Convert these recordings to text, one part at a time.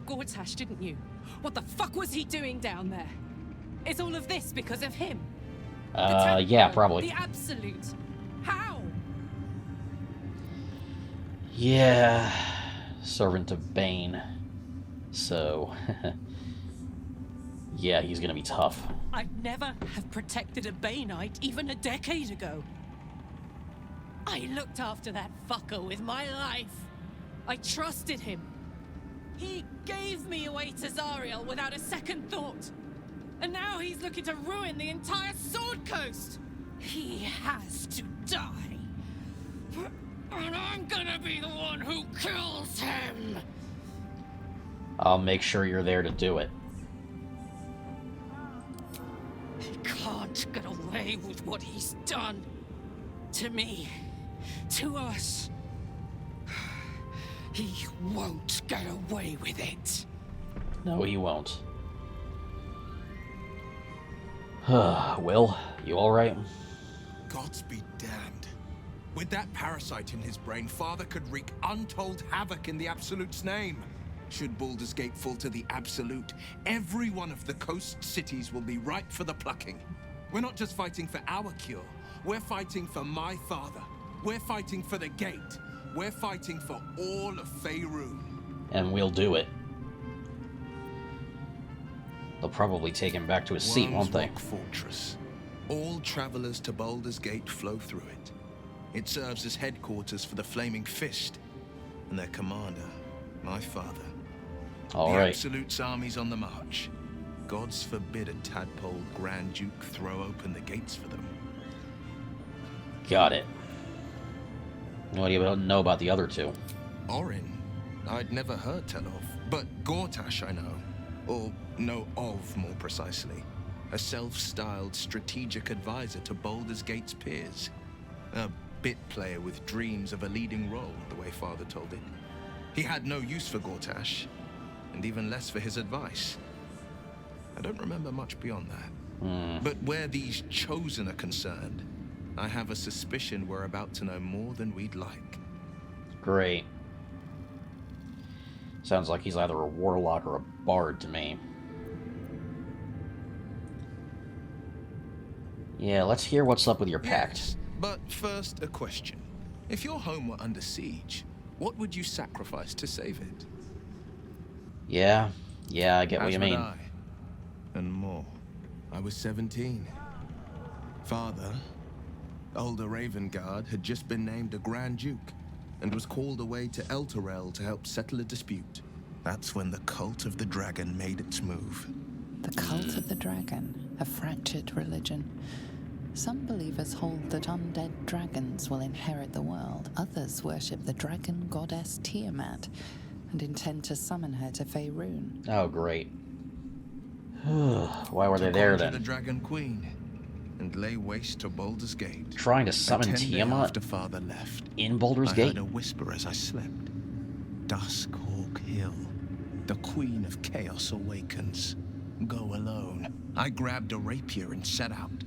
Gortash, didn't you? What the fuck was he doing down there? Is all of this because of him? Yeah, probably. The Absolute. How? Yeah, servant of Bane. So, yeah, he's gonna be tough. I'd never have protected a Baneite even a decade ago. I looked after that fucker with my life. I trusted him. He gave me away to Zariel without a second thought. And now he's looking to ruin the entire Sword Coast. He has to die. And I'm gonna be the one who kills him. I'll make sure you're there to do it. He can't get away with what he's done. To me. To us. He won't get away with it. No, he won't. Will, you alright? Gods be damned. With that parasite in his brain, Father could wreak untold havoc in the Absolute's name. Should Baldur's Gate fall to the Absolute, every one of the coast cities will be ripe for the plucking. We're not just fighting for our cure. We're fighting for my father. We're fighting for the Gate. We're fighting for all of Faerun. And we'll do it. They'll probably take him back to his seat, won't they? Rock Fortress. All travelers to Baldur's Gate flow through it. It serves as headquarters for the Flaming Fist and their commander, my father. All the right. Absolute's army's on the march. Gods forbid a tadpole Grand Duke throw open the gates for them. Got it. What do you know about the other two? Orin, I'd never heard tell of, but Gortash I know. Or know of, more precisely. A self-styled strategic advisor to Baldur's Gate's peers. A bit player with dreams of a leading role, the way Father told it. He had no use for Gortash, and even less for his advice. I don't remember much beyond that. But where these chosen are concerned, I have a suspicion we're about to know more than we'd like. Great. Sounds like he's either a warlock or a bard to me. Yeah, let's hear what's up with your pact. Yes, but first, a question. If your home were under siege, what would you sacrifice to save it? Yeah, I get what you mean. I, and more. I was 17. Father, older Ravengard, had just been named a Grand Duke and was called away to Elturel to help settle a dispute. That's when the Cult of the Dragon made its move. The Cult of the Dragon, a fractured religion. Some believers hold that undead dragons will inherit the world. Others worship the dragon goddess Tiamat and intend to summon her to Faerun. Oh, great. Why were they there then? The Dragon Queen and lay waste to Baldur's Gate. Trying to summon Tiamat after Father left, in Baldur's Gate? I heard a whisper as I slept. Duskhawk Hill. The Queen of Chaos awakens. Go alone. I grabbed a rapier and set out.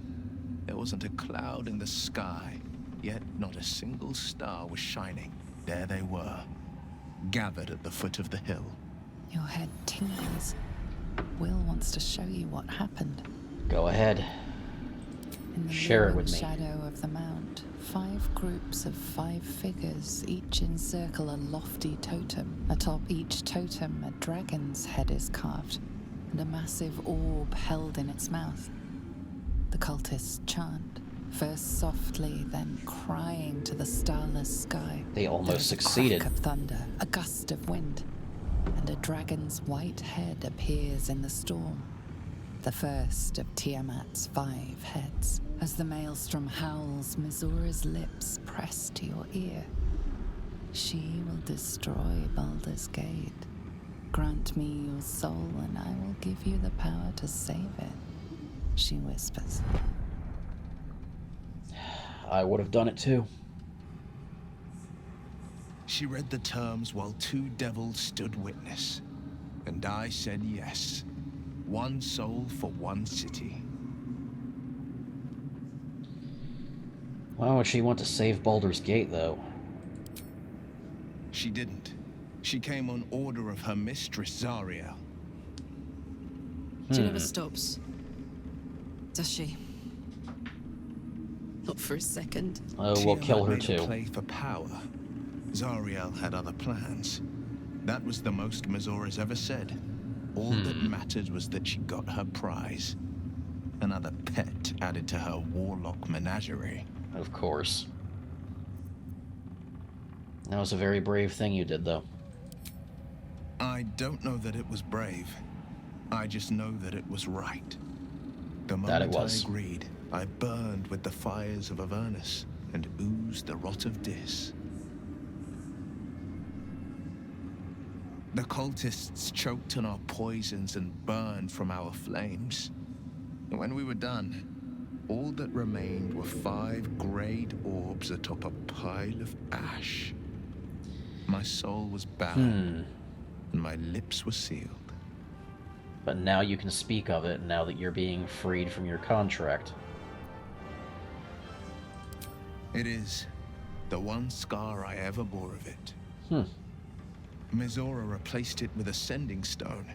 There wasn't a cloud in the sky, yet not a single star was shining. There they were, gathered at the foot of the hill. Your head tingles. Will wants to show you what happened. Go ahead. In the Share it with me. shadow of the mount, 5 groups of 5 figures each encircle a lofty totem. Atop each totem, a dragon's head is carved, and a massive orb held in its mouth. The cultists chant, first softly, then crying to the starless sky. They almost There is succeeded. A crack of thunder, a gust of wind, and a dragon's white head appears in the storm. The first of Tiamat's 5 heads. As the maelstrom howls, Mizura's lips press to your ear. She will destroy Baldur's Gate. Grant me your soul, and I will give you the power to save it, she whispers. I would have done it too. She read the terms while 2 devils stood witness, and I said yes. 1 soul for 1 city. Why would she want to save Baldur's Gate, though? She didn't. She came on order of her mistress, Zariel. She never stops. Does she? Not for a second. Oh, we'll kill her Tiamat made a too. play for power. Zariel had other plans. That was the most Mazora's ever said. All that mattered was that she got her prize. Another pet added to her warlock menagerie. Of course. That was a very brave thing you did, though. I don't know that it was brave. I just know that it was right. The That it moment was. I agreed, I burned with the fires of Avernus and oozed the rot of Dis. The cultists choked on our poisons and burned from our flames. And when we were done, all that remained were 5 greyed orbs atop a pile of ash. My soul was bound, and my lips were sealed. But now you can speak of it, now that you're being freed from your contract. It is the one scar I ever bore of it. Mizora replaced it with a sending stone.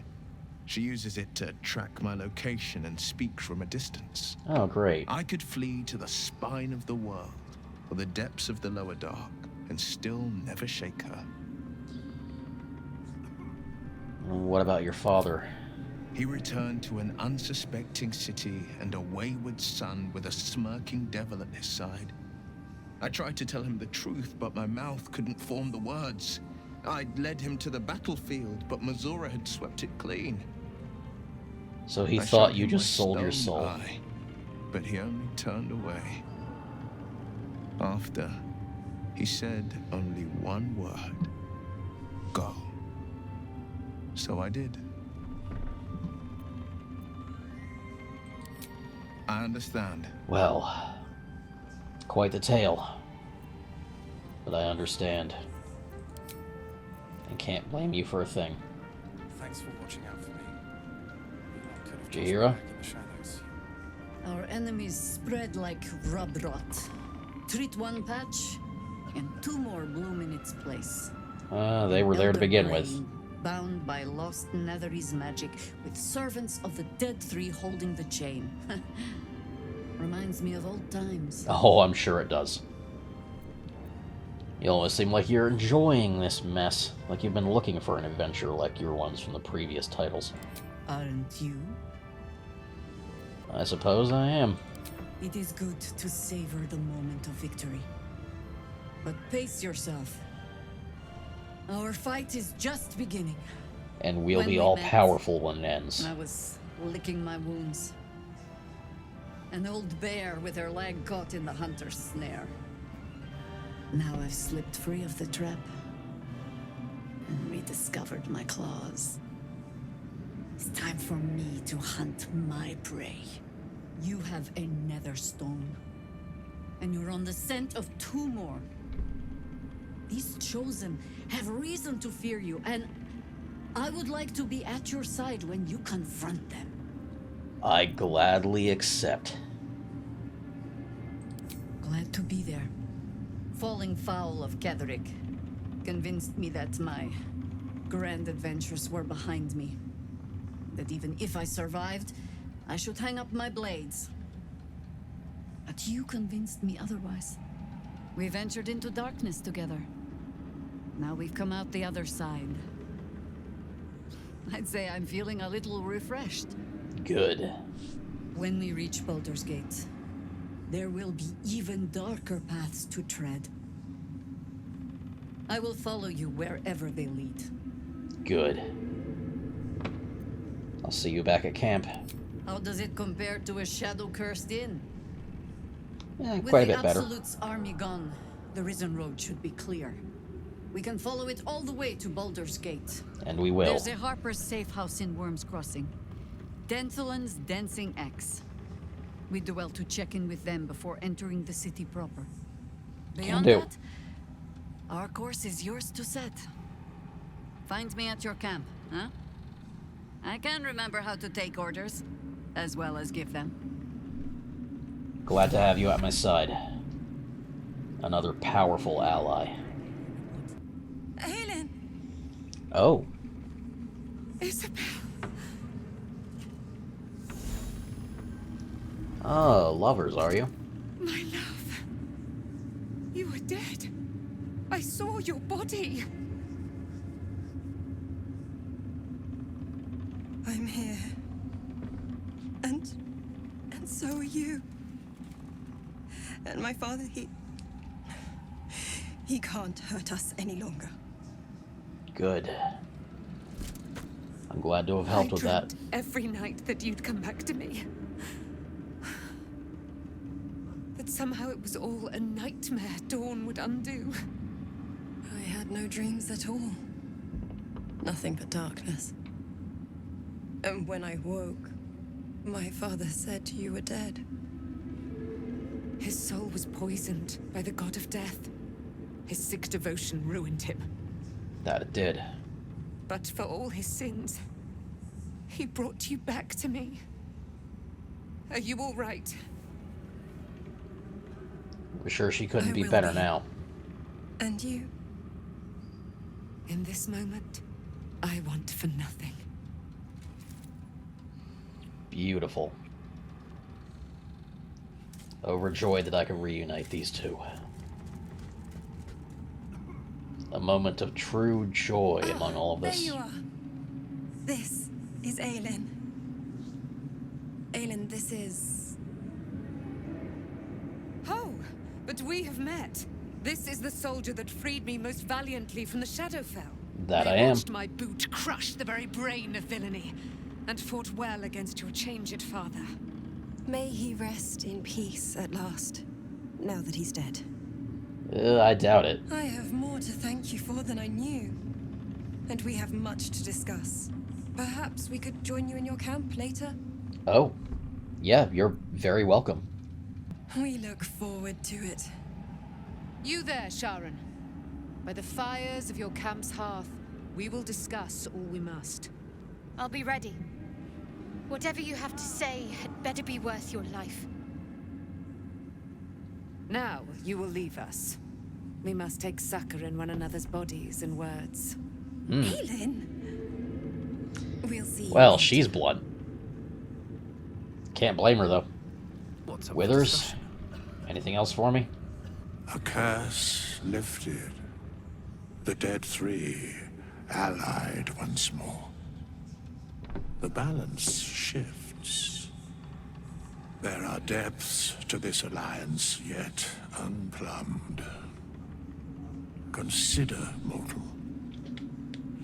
She uses it to track my location and speak from a distance. Oh, great. I could flee to the spine of the world, or the depths of the lower dark, and still never shake her. What about your father? He returned to an unsuspecting city and a wayward son with a smirking devil at his side. I tried to tell him the truth, but my mouth couldn't form the words. I'd led him to the battlefield, but Mizora had swept it clean. So he I thought showed you him just my sold your stone soul. eye, but he only turned away. After, he said only one word. Go. So I did. I understand. Well, quite the tale. But I understand. And can't blame you for a thing. Thanks for watching out for me. I could have Did you just hear been her? back in the shadows. Our enemies spread like rub rot. Treat one patch, and 2 more bloom in its place. They were there to Elder begin brain, with. Bound by lost Netherese magic, with servants of the Dead Three holding the chain. Reminds me of old times. Oh, I'm sure it does. You almost seem like you're enjoying this mess. Like you've been looking for an adventure like your ones from the previous titles. Aren't you? I suppose I am. It is good to savor the moment of victory. But pace yourself. Our fight is just beginning. And we'll When be we all met, powerful when it ends. I was licking my wounds. An old bear with her leg caught in the hunter's snare. Now I've slipped free of the trap and rediscovered my claws. It's time for me to hunt my prey. You have a nether stone, and you're on the scent of 2 more. These chosen have reason to fear you, and I would like to be at your side when you confront them. I gladly accept. Glad to be there. Falling foul of Ketherick convinced me that my grand adventures were behind me. That even if I survived, I should hang up my blades. But you convinced me otherwise. We ventured into darkness together. Now we've come out the other side. I'd say I'm feeling a little refreshed. Good. When we reach Baldur's Gate, there will be even darker paths to tread. I will follow you wherever they lead. Good. I'll see you back at camp. How does it compare to a shadow-cursed inn? Yeah, With quite a the bit better. Absolute's army gone, the Risen Road should be clear. We can follow it all the way to Baldur's Gate. And we will. There's a Harper's safe house in Worm's Crossing. Denthalan's Dancing Axe. We do well to check in with them before entering the city proper. Beyond do. that, our course is yours to set. Find me at your camp, huh? I can remember how to take orders, as well as give them. Glad to have you at my side. Another powerful ally. Helen! Oh. Isabel. Oh, lovers, are you? My love. You were dead. I saw your body. I'm here. And so are you. And my father, he can't hurt us any longer. Good. I'm glad to have helped with that. I dreamt every night that you'd come back to me. That somehow it was all a nightmare Dawn would undo. I had no dreams at all. Nothing but darkness. And when I woke, my father said you were dead. His soul was poisoned by the god of death. His sick devotion ruined him. That it did. But for all his sins, he brought you back to me. Are you all right? I'm sure she couldn't I be will better be. now. And you? In this moment, I want for nothing. Beautiful. Overjoyed that I could reunite these two. A moment of true joy among all of this. There you are. This is Aelin. Aelin, this is... Oh, but we have met. This is the soldier that freed me most valiantly from the Shadowfell. That I am. watched my boot crush the very brain of villainy, and fought well against your changed father. May he rest in peace at last, now that he's dead. I doubt it. I have more to thank you for than I knew. And we have much to discuss. Perhaps we could join you in your camp later? Oh. Yeah, you're very welcome. We look forward to it. You there, Sharon. By the fires of your camp's hearth, we will discuss all we must. I'll be ready. Whatever you have to say had better be worth your life. Now, you will leave us. We must take succor in one another's bodies and words. Aelin! We'll see. Well, she's blunt. Can't blame her, though. What's up with Withers? discussion? Anything else for me? A curse lifted. The dead three allied once more. The balance shifts. There are depths to this alliance yet unplumbed. Consider, mortal.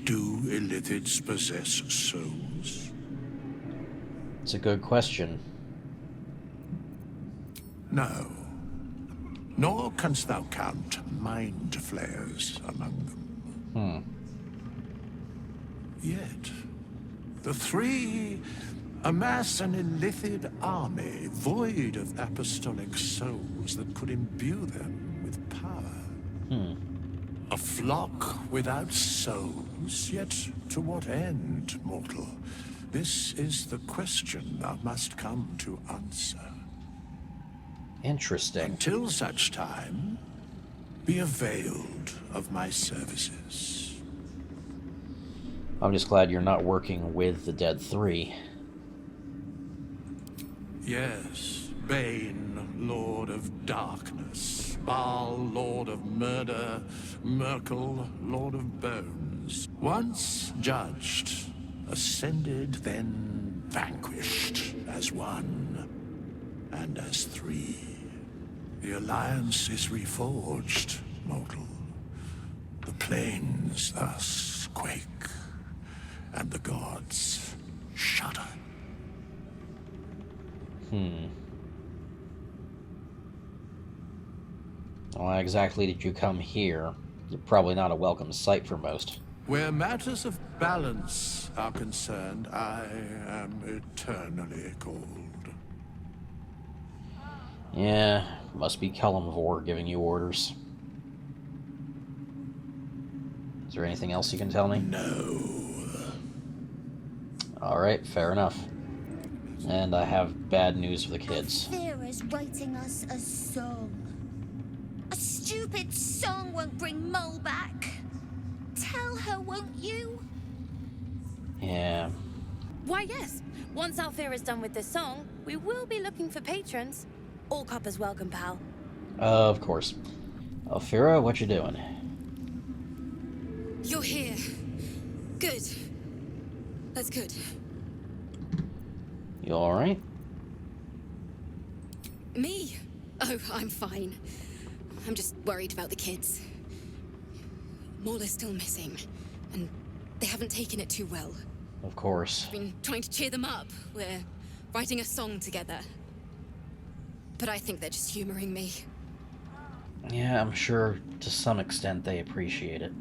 Do illithids possess souls? It's a good question. No. Nor canst thou count mind flayers among them. Yet, the three amass an illithid army void of apostolic souls that could imbue them with power. A flock without souls, yet to what end, mortal? This is the question thou must come to answer. Interesting. Until such time, be availed of my services. I'm just glad you're not working with the Dead Three. Yes, Bane, Lord of Darkness, Baal, Lord of Murder, Merkel, Lord of Bones. Once judged, ascended, then vanquished as one, and as three. The Alliance is reforged, mortal. The plains thus quake, and the gods shudder. Why exactly did you come here? You're probably not a welcome sight for most. Where matters of balance are concerned, I am eternally cold. Yeah, must be Kellamvor giving you orders. Is there anything else you can tell me? No. Alright, fair enough. And I have bad news for the kids. Vera's writing us a song. A stupid song won't bring Mole back. tell her, won't you? Yeah. Why, yes. Once Alfira's done with this song, we will be looking for patrons. All coppers welcome, pal. Of course. Alfira, what you doing? You're here. Good. That's good. You alright? Me? Oh, I'm fine. I'm just worried about the kids. Maula's still missing, and they haven't taken it too well. Of course. I've been trying to cheer them up. We're writing a song together. But I think they're just humoring me. Yeah, I'm sure to some extent they appreciate it.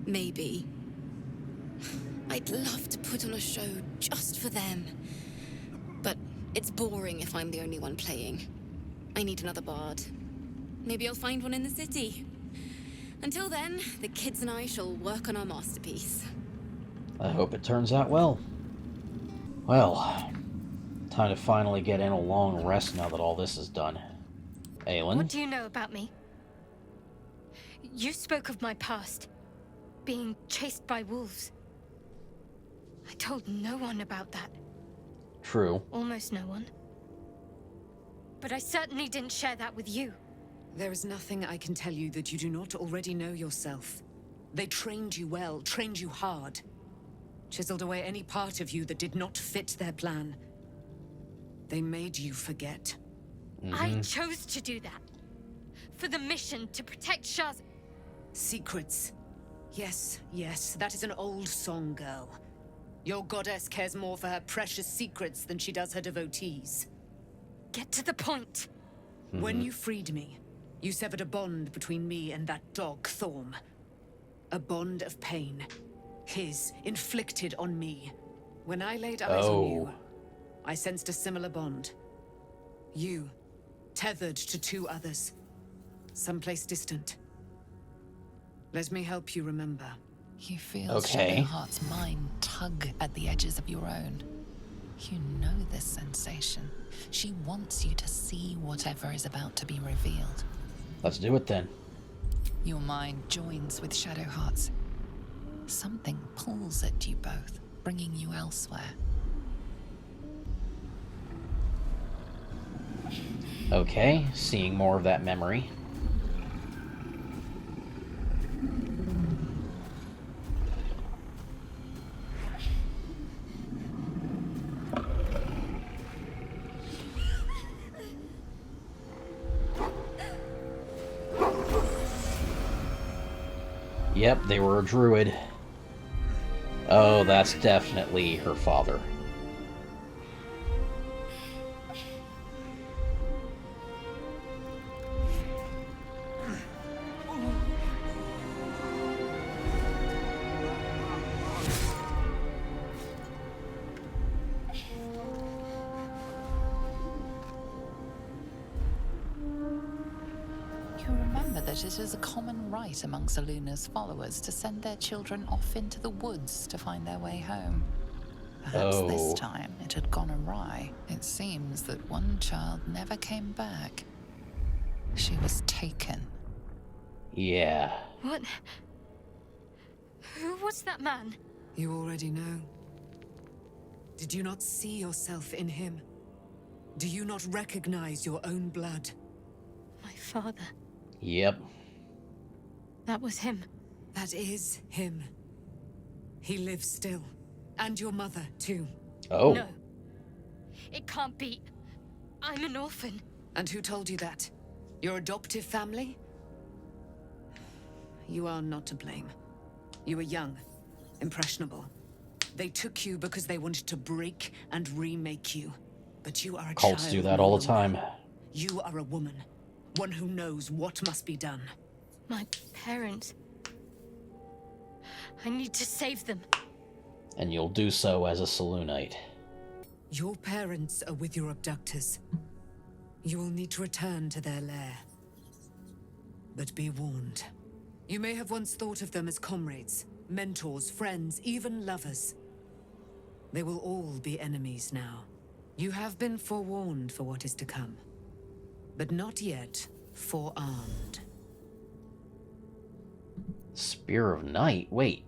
Maybe. I'd love to put on a show just for them. But it's boring if I'm the only one playing. I need another bard. Maybe I'll find one in the city. Until then, the kids and I shall work on our masterpiece. I hope it turns out well. Well, time to finally get in a long rest now that all this is done. Aelin? What do you know about me? You spoke of my past, being chased by wolves. I told no one about that. True. Almost no one. But I certainly didn't share that with you. There is nothing I can tell you that you do not already know yourself. They trained you well, trained you hard. Chiseled away any part of you that did not fit their plan. They made you forget. I chose to do that. For the mission to protect Shaz. Secrets. Yes, yes, that is an old song, girl. Your goddess cares more for her precious secrets than she does her devotees. Get to the point. When you freed me, you severed a bond between me and that dog, Thorm. A bond of pain. His, inflicted on me. When I laid eyes on you, I sensed a similar bond. You, tethered to two others. Someplace distant. Let me help you remember. You feel Shadowheart's mind tug at the edges of your own. You know this sensation. She wants you to see whatever is about to be revealed. Let's do it then. Your mind joins with Shadowheart's. Something pulls at you both, bringing you elsewhere. Okay, seeing more of that memory. Yep, they were a druid. Oh, that's definitely her father. It is a common rite among Seluna's followers to send their children off into the woods to find their way home. Perhaps this time it had gone awry. It seems that one child never came back. She was taken. Yeah. What? Who was that man? You already know. Did you not see yourself in him? Do you not recognize your own blood? My father. Yep. That was him. That is him. He lives still. And your mother, too. Oh. No. It can't be. I'm an orphan. And who told you that? Your adoptive family? You are not to blame. You were young, impressionable. They took you because they wanted to break and remake you. But you are a child. Cults do that all the time. You are a woman. One who knows what must be done. My parents. I need to save them. And you'll do so as a Selûnite. Your parents are with your abductors. You will need to return to their lair. But be warned. You may have once thought of them as comrades, mentors, friends, even lovers. They will all be enemies now. You have been forewarned for what is to come. But not yet forearmed. Spear of Night? Wait.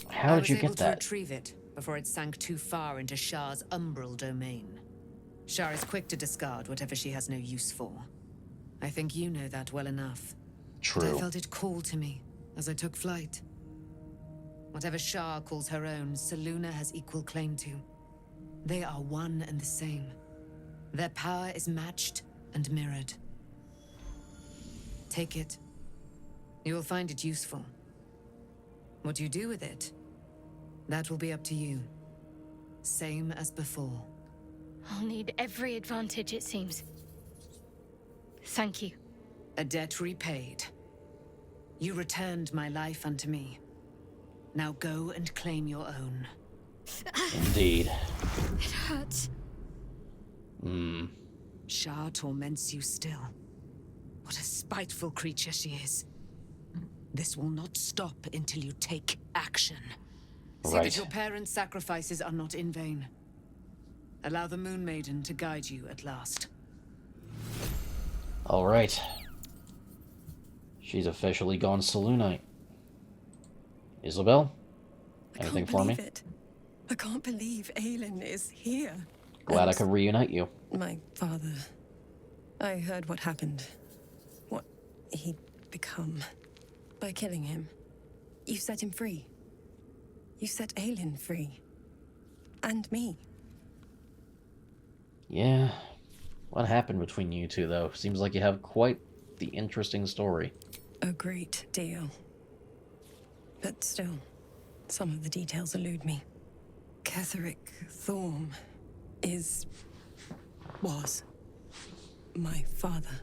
How did you get I was able to that? retrieve it before it sank too far into Shah's umbral domain. Shah is quick to discard whatever she has no use for. I think you know that well enough. But I True. felt it call to me as I took flight. Whatever Shah calls her own, Selûne has equal claim to. They are one and the same. Their power is matched and mirrored. Take it. You will find it useful. What you do with it, that will be up to you. Same as before. I'll need every advantage, it seems. Thank you. A debt repaid. You returned my life unto me. Now go and claim your own. Indeed. It hurts. Shah torments you still. What a spiteful creature she is. This will not stop until you take action. See Right. that your parents' sacrifices are not in vain. Allow the Moon Maiden to guide you at last. Alright. She's officially gone Selûnite. Isabel? Anything for me? I can't believe Aelin is here. Glad I could reunite you. My father. I heard what happened. What he'd become. By killing him. You set him free. You set Aelin free. And me. Yeah. What happened between you two, though? Seems like you have quite the interesting story. A great deal. But still, some of the details elude me. Ketheric Thorm was my father.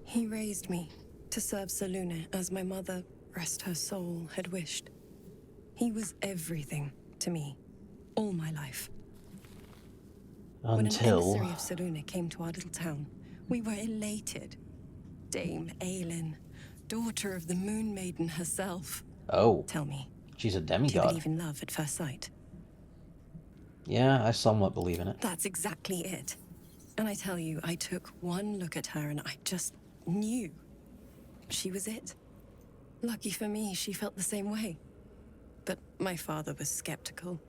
He raised me to serve Selûne as my mother, rest her soul, had wished. He was everything to me, all my life. When an Until... emissary of Selûne came to our little town, we were elated. Dame Aelin, daughter of the Moon Maiden herself. Oh. Tell me, She's a do you demigod. believe in love at first sight? Yeah, I somewhat believe in it. That's exactly it. And I tell you, I took one look at her and I just knew. She was it. Lucky for me, she felt the same way. But my father was skeptical.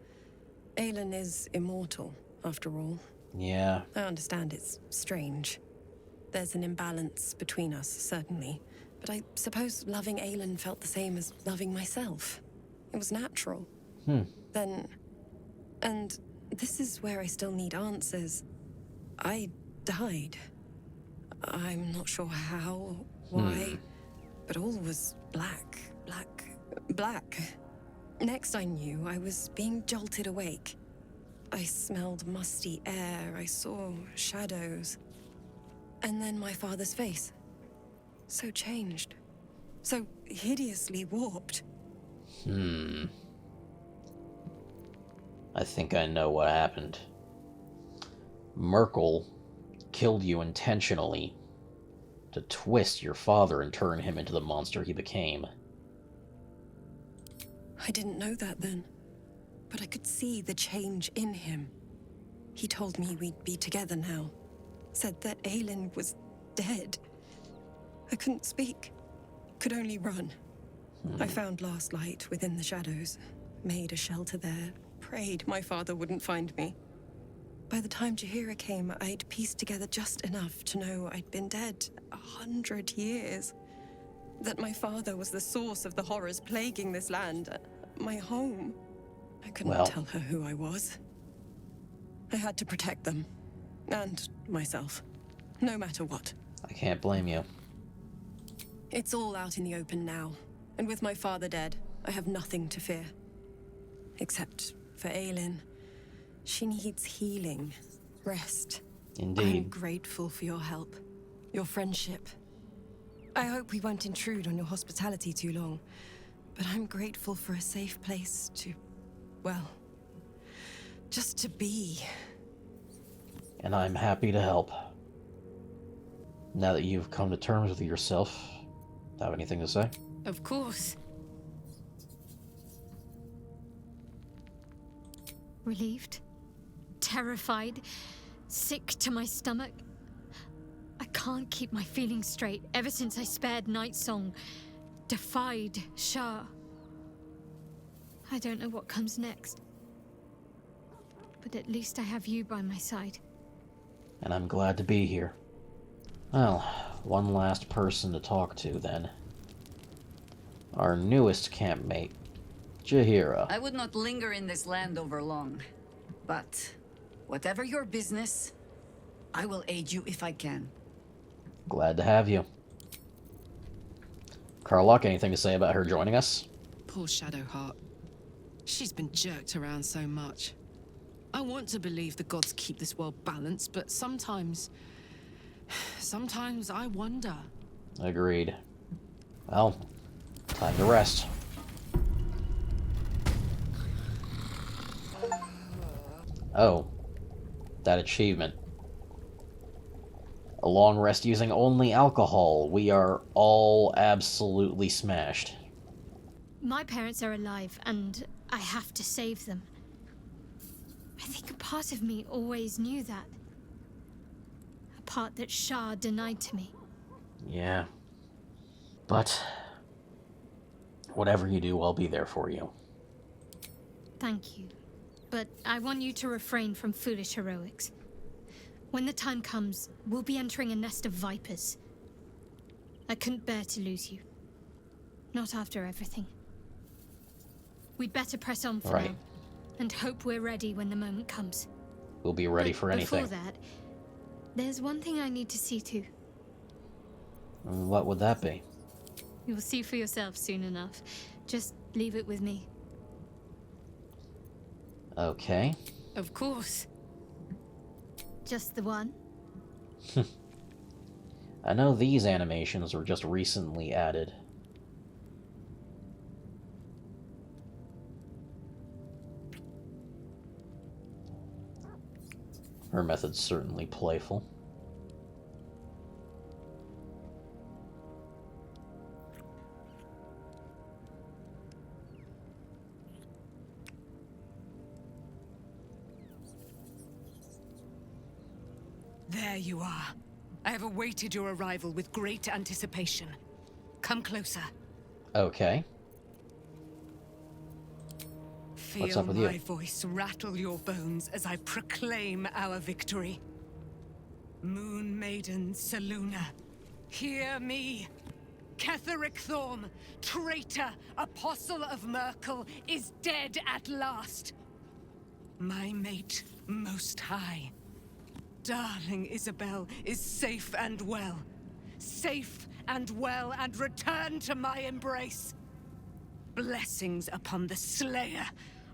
Aelin is immortal, after all. Yeah. I understand it's strange. There's an imbalance between us, certainly. But I suppose loving Aelin felt the same as loving myself. It was natural. Then... And this is where I still need answers. I died. I'm not sure how, why, but all was black. Next I knew, I was being jolted awake. I smelled musty air, I saw shadows. And then my father's face. So changed. So hideously warped. I think I know what happened. Merkel killed you intentionally to twist your father and turn him into the monster he became. I didn't know that then, but I could see the change in him. He told me we'd be together now. Said that Aelin was dead. I couldn't speak. Could only run. I found last light within the shadows. Made a shelter there. Prayed my father wouldn't find me. By the time Jaheira came, I'd pieced together just enough to know I'd been dead 100 years. That my father was the source of the horrors plaguing this land. My home. I couldn't tell her who I was. I had to protect them. And myself. No matter what. I can't blame you. It's all out in the open now. And with my father dead, I have nothing to fear. Except for Aelin. She needs healing. Rest. Indeed. I'm grateful for your help. Your friendship. I hope we won't intrude on your hospitality too long. But I'm grateful for a safe place to... well... just to be. And I'm happy to help. Now that you've come to terms with yourself, have anything to say? Of course. Relieved, terrified, sick to my stomach. I can't can't keep my feelings straight ever since I spared Nightsong, defied Shah. I don't know what comes next. But at least I have you by my side. And I'm glad to be here. Well, one last person to talk to, then. Our newest campmate, Jaheira. I would not linger in this land over long. But, whatever your business, I will aid you if I can. Glad to have you. Karlach, anything to say about her joining us? Poor Shadowheart. She's been jerked around so much. I want to believe the gods keep this world balanced, but sometimes I wonder. Agreed. Well, time to rest. Oh, that achievement. A long rest using only alcohol. We are all absolutely smashed. My parents are alive, and I have to save them. I think a part of me always knew that. A part that Shah denied to me. Yeah. But whatever you do, I'll be there for you. Thank you. But I want you to refrain from foolish heroics. When the time comes, we'll be entering a nest of vipers. I couldn't bear to lose you. Not after everything. We'd better press on for now, and hope we're ready when the moment comes. We'll be ready for anything. Before that, there's one thing I need to see to. What would that be? You'll see for yourself soon enough. Just leave it with me. Okay. Of course. Just the one? I know these animations were just recently added. Her method's certainly playful. There you are. I have awaited your arrival with great anticipation. Come closer. Okay. Feel up with my you? voice rattle your bones as I proclaim our victory. Moon Maiden Selûne, hear me. Ketheric Thorm, traitor, apostle of Merkel, is dead at last. My mate, Most High. Darling Isabel is safe and well. Safe and well, and returned to my embrace. Blessings upon the slayer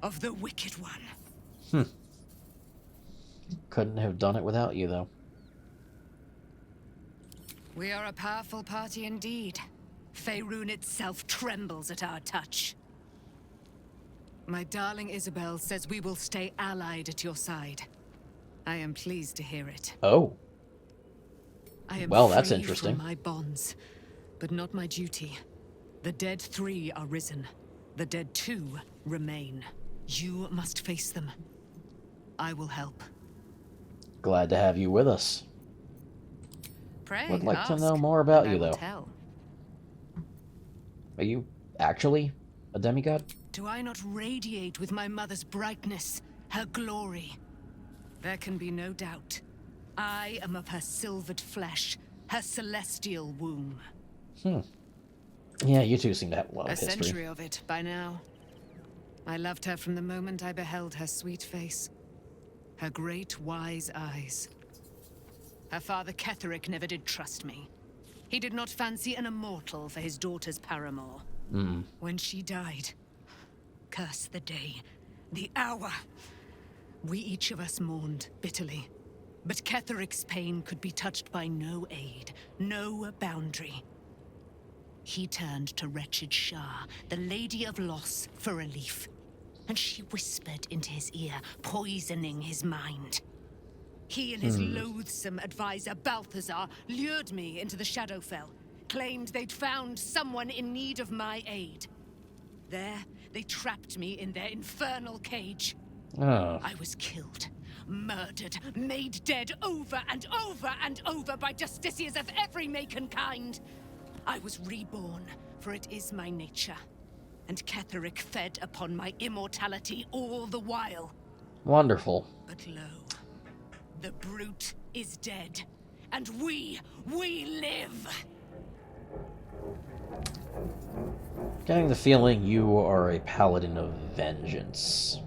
of the Wicked One. Couldn't have done it without you, though. We are a powerful party indeed. Faerun itself trembles at our touch. My darling Isabel says we will stay allied at your side. I am pleased to hear it. Oh. I am Well, that's free interesting. from my bonds, but not my duty. The dead 3 are risen. The dead 2 remain. You must face them. I will help. Glad to have you with us. Pray, Would like to ask, know more about and you, I will though. tell. Are you actually a demigod? Do I not radiate with my mother's brightness, her glory? There can be no doubt. I am of her silvered flesh, her celestial womb. Yeah, you two seem to have a lot A of history. century of it by now. I loved her from the moment I beheld her sweet face. Her great, wise eyes. Her father Ketheric never did trust me. He did not fancy an immortal for his daughter's paramour. When she died, curse the day, the hour. We each of us mourned bitterly. But Ketheric's pain could be touched by no aid, no boundary. He turned to wretched Shah, the Lady of Loss, for relief. And she whispered into his ear, poisoning his mind. He and his loathsome advisor, Balthazar, lured me into the Shadowfell, claimed they'd found someone in need of my aid. There, they trapped me in their infernal cage. Oh. I was killed, murdered, made dead over and over and over by justiciars of every make and kind. I was reborn, for it is my nature. And Ketheric fed upon my immortality all the while. Wonderful. But lo, the brute is dead, and we live! Getting the feeling you are a paladin of vengeance.